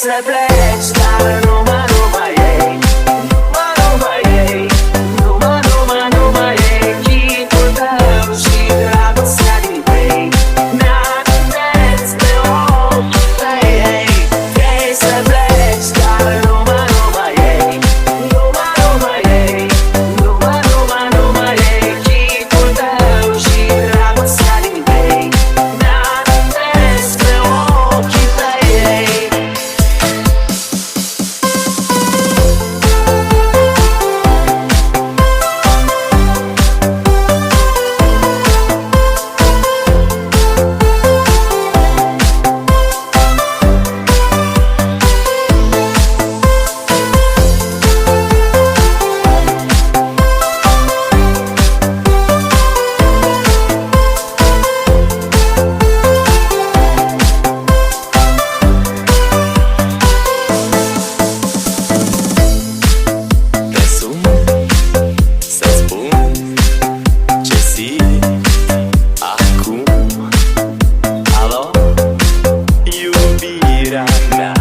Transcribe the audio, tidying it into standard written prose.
să pleci, dar numai ei. Numai ei. Numai ei. Chipul tău și dragostea din tei. Mi-amintesc de ochii tăi. Vrei să pleci, dar numai ei. Numai ei. Numai ei. Chipul tău și dragostea din tei. Mi-amintesc de ochii tăi. Te sun să spun ce simt acum. Alo, iubirea mea.